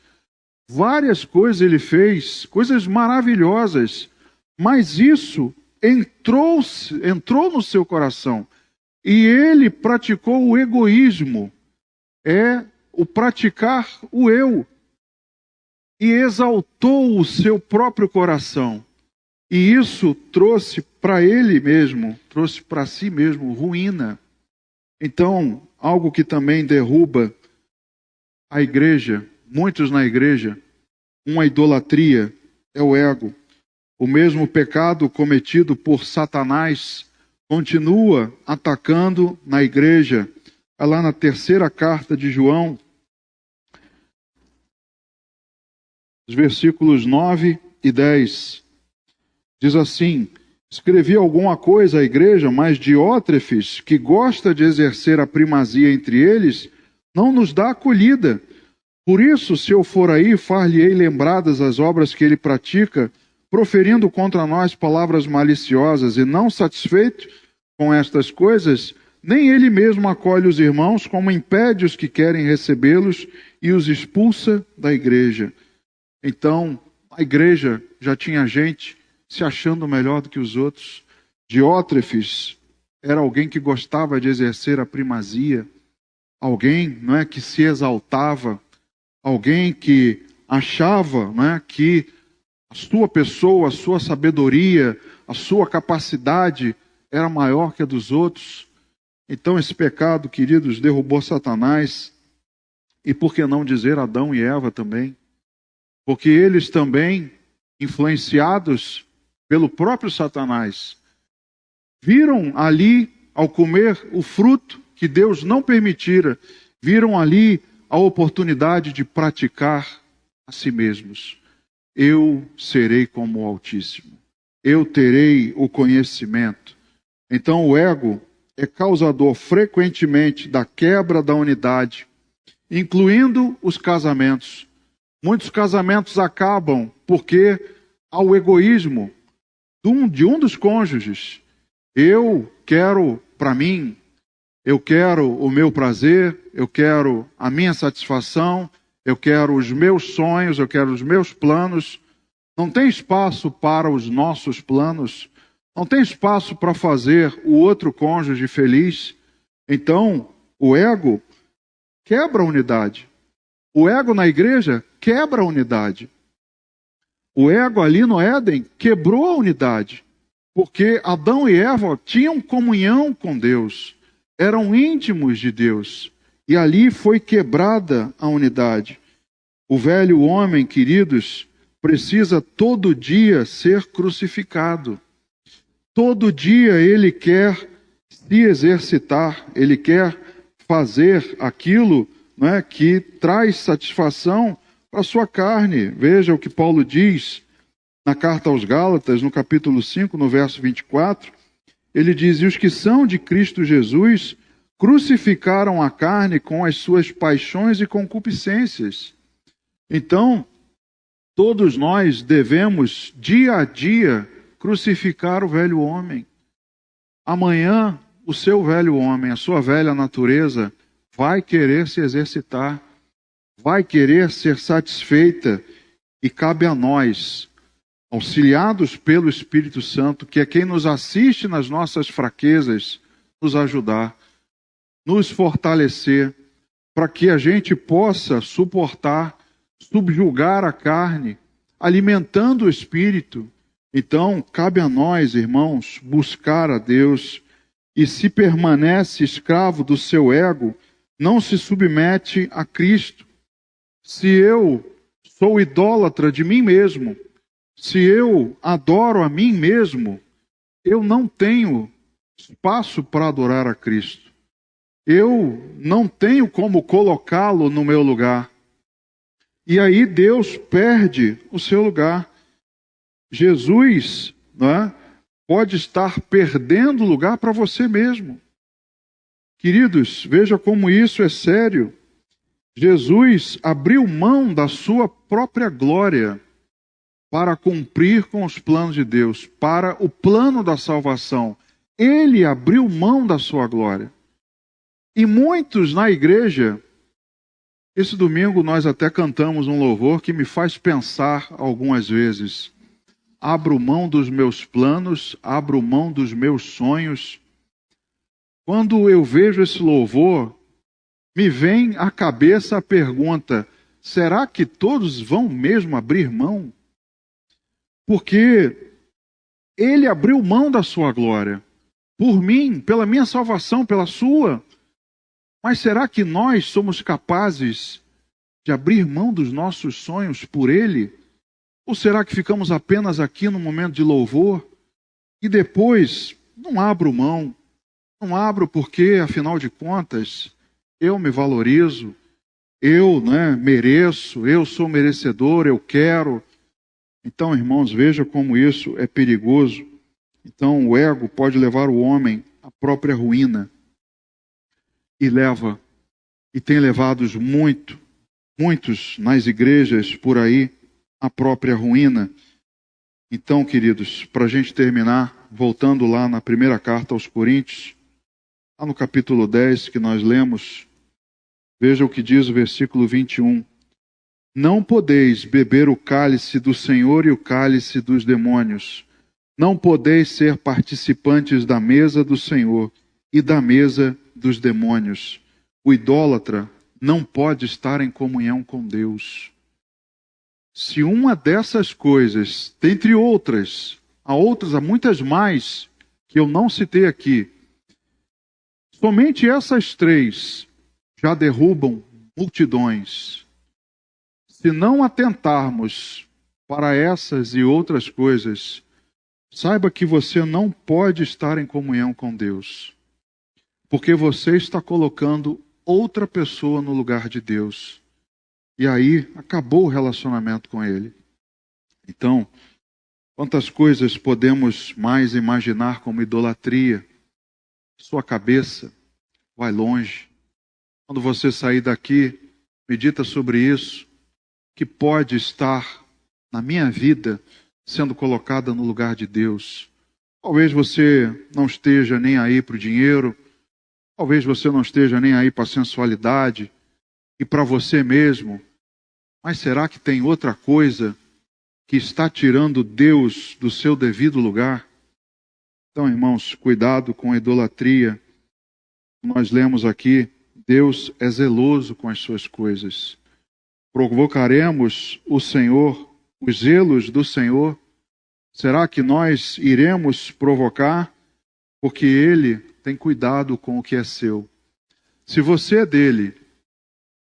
Várias coisas ele fez, coisas maravilhosas, mas isso entrou no seu coração. E ele praticou o egoísmo, o praticar o eu, e exaltou o seu próprio coração. E isso trouxe para ele mesmo, trouxe para si mesmo ruína. Então, algo que também derruba a igreja, muitos na igreja, uma idolatria, é o ego. O mesmo pecado cometido por Satanás continua atacando na igreja. Lá na terceira carta de João, os versículos 9 e 10, diz assim: escrevi alguma coisa à igreja, mas Diótrefes, que gosta de exercer a primazia entre eles, não nos dá acolhida. Por isso, se eu for aí, far-lhe-ei lembradas as obras que ele pratica, proferindo contra nós palavras maliciosas, e não satisfeito com estas coisas, nem ele mesmo acolhe os irmãos, como impede os que querem recebê-los e os expulsa da igreja. Então, a igreja já tinha gente se achando melhor do que os outros. Diótrefes era alguém que gostava de exercer a primazia, alguém, que se exaltava, alguém que achava, que a sua pessoa, a sua sabedoria, a sua capacidade era maior que a dos outros. Então esse pecado, queridos, derrubou Satanás, e por que não dizer Adão e Eva também? Porque eles também, influenciados pelo próprio Satanás, viram ali, ao comer o fruto que Deus não permitira, viram ali a oportunidade de praticar a si mesmos. Eu serei como o Altíssimo. Eu terei o conhecimento. Então o ego é causador frequentemente da quebra da unidade, incluindo os casamentos. Muitos casamentos acabam porque há o egoísmo de um dos cônjuges. Eu quero para mim, eu quero o meu prazer, eu quero a minha satisfação, eu quero os meus sonhos, eu quero os meus planos. Não tem espaço para os nossos planos, não tem espaço para fazer o outro cônjuge feliz. Então, o ego quebra a unidade. O ego na igreja quebra a unidade. O ego ali no Éden quebrou a unidade, porque Adão e Eva tinham comunhão com Deus, eram íntimos de Deus, e ali foi quebrada a unidade. O velho homem, queridos, precisa todo dia ser crucificado. Todo dia ele quer se exercitar, ele quer fazer aquilo, que traz satisfação para a sua carne. Veja o que Paulo diz na carta aos Gálatas, no capítulo 5, no verso 24. Ele diz: e os que são de Cristo Jesus crucificaram a carne com as suas paixões e concupiscências. Então, todos nós devemos, dia a dia, crucificar o velho homem. Amanhã, o seu velho homem, a sua velha natureza, vai querer se exercitar, vai querer ser satisfeita, e cabe a nós, auxiliados pelo Espírito Santo, que é quem nos assiste nas nossas fraquezas, nos ajudar, nos fortalecer, para que a gente possa suportar, subjugar a carne, alimentando o Espírito. Então, cabe a nós, irmãos, buscar a Deus, e se permanece escravo do seu ego, não se submete a Cristo. Se eu sou idólatra de mim mesmo, se eu adoro a mim mesmo, eu não tenho espaço para adorar a Cristo. Eu não tenho como colocá-lo no meu lugar. E aí Deus perde o seu lugar. Jesus, não é, pode estar perdendo lugar para você mesmo. Queridos, veja como isso é sério. Jesus abriu mão da sua própria glória para cumprir com os planos de Deus, para o plano da salvação. Ele abriu mão da sua glória. E muitos na igreja, esse domingo nós até cantamos um louvor que me faz pensar algumas vezes. Abro mão dos meus planos, abro mão dos meus sonhos. Quando eu vejo esse louvor, me vem à cabeça a pergunta: será que todos vão mesmo abrir mão? Porque ele abriu mão da sua glória, por mim, pela minha salvação, pela sua. Mas será que nós somos capazes de abrir mão dos nossos sonhos por ele? Ou será que ficamos apenas aqui no momento de louvor e depois não abro mão? Não abro porque, afinal de contas, eu me valorizo, eu mereço, eu sou merecedor, eu quero. Então, irmãos, veja como isso é perigoso. Então, o ego pode levar o homem à própria ruína. E leva, e tem levado muitos nas igrejas por aí, à própria ruína. Então, queridos, para a gente terminar, voltando lá na primeira carta aos Coríntios, lá no capítulo 10 que nós lemos, veja o que diz o versículo 21. Não podeis beber o cálice do Senhor e o cálice dos demônios. Não podeis ser participantes da mesa do Senhor e da mesa dos demônios. O idólatra não pode estar em comunhão com Deus. Se uma dessas coisas, dentre outras, há muitas mais que eu não citei aqui, somente essas três já derrubam multidões. Se não atentarmos para essas e outras coisas, saiba que você não pode estar em comunhão com Deus. Porque você está colocando outra pessoa no lugar de Deus. E aí acabou o relacionamento com Ele. Então, quantas coisas podemos mais imaginar como idolatria? Sua cabeça vai longe. Quando você sair daqui, medita sobre isso, que pode estar na minha vida sendo colocada no lugar de Deus. Talvez você não esteja nem aí para o dinheiro, talvez você não esteja nem aí para a sensualidade e para você mesmo, mas será que tem outra coisa que está tirando Deus do seu devido lugar? Então, irmãos, cuidado com a idolatria. Nós lemos aqui, Deus é zeloso com as suas coisas. Provocaremos o Senhor, os zelos do Senhor? Será que nós iremos provocar? Porque Ele tem cuidado com o que é seu. Se você é dele,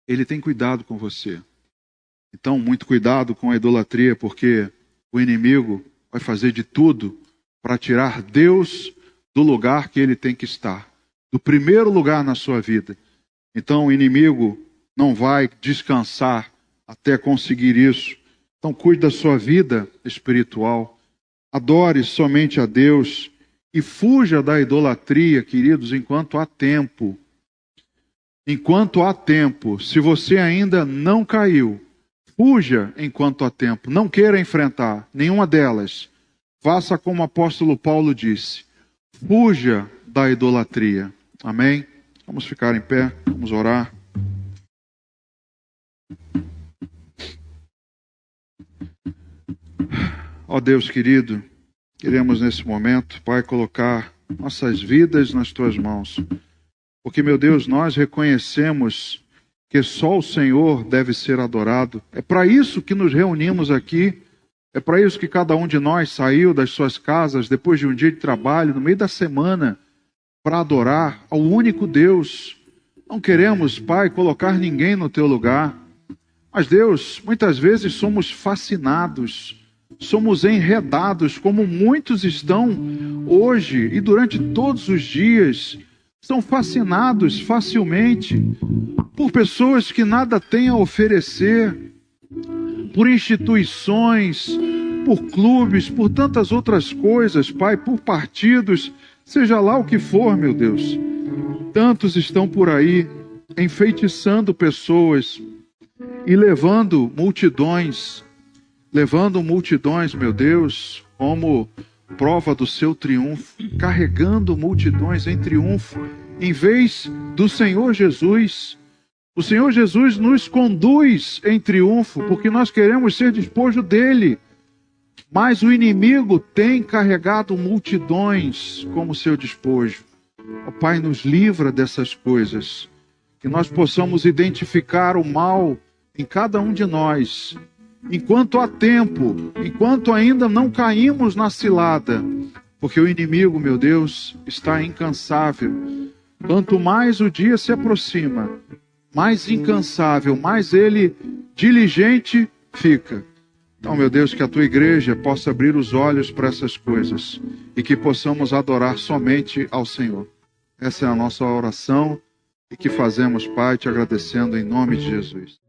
Ele tem cuidado com você. Então, muito cuidado com a idolatria, porque o inimigo vai fazer de tudo para tirar Deus do lugar que Ele tem que estar, do primeiro lugar na sua vida. Então, o inimigo não vai descansar até conseguir isso. Então, cuide da sua vida espiritual. Adore somente a Deus e fuja da idolatria, queridos, enquanto há tempo. Enquanto há tempo. Se você ainda não caiu, fuja enquanto há tempo. Não queira enfrentar nenhuma delas. Faça como o apóstolo Paulo disse. Fuja da idolatria. Amém? Vamos ficar em pé, vamos orar. Ó Deus querido, queremos nesse momento, Pai, colocar nossas vidas nas Tuas mãos. Porque, meu Deus, nós reconhecemos que só o Senhor deve ser adorado. É para isso que nos reunimos aqui. É para isso que cada um de nós saiu das suas casas depois de um dia de trabalho, no meio da semana, para adorar ao único Deus. Não queremos, Pai, colocar ninguém no Teu lugar. Mas, Deus, muitas vezes somos fascinados, somos enredados, como muitos estão hoje e durante todos os dias. São fascinados facilmente por pessoas que nada têm a oferecer, por instituições, por clubes, por tantas outras coisas, Pai, por partidos, seja lá o que for, meu Deus. Tantos estão por aí enfeitiçando pessoas e levando multidões, meu Deus, como prova do seu triunfo, carregando multidões em triunfo, em vez do Senhor Jesus. O Senhor Jesus nos conduz em triunfo, porque nós queremos ser despojo dele. Mas o inimigo tem carregado multidões como seu despojo. Ó Pai, nos livra dessas coisas. Que nós possamos identificar o mal em cada um de nós. Enquanto há tempo, enquanto ainda não caímos na cilada. Porque o inimigo, meu Deus, está incansável. Quanto mais o dia se aproxima, mais incansável, mais ele diligente fica. Então, meu Deus, que a tua igreja possa abrir os olhos para essas coisas e que possamos adorar somente ao Senhor. Essa é a nossa oração e que fazemos, Pai, te agradecendo em nome de Jesus.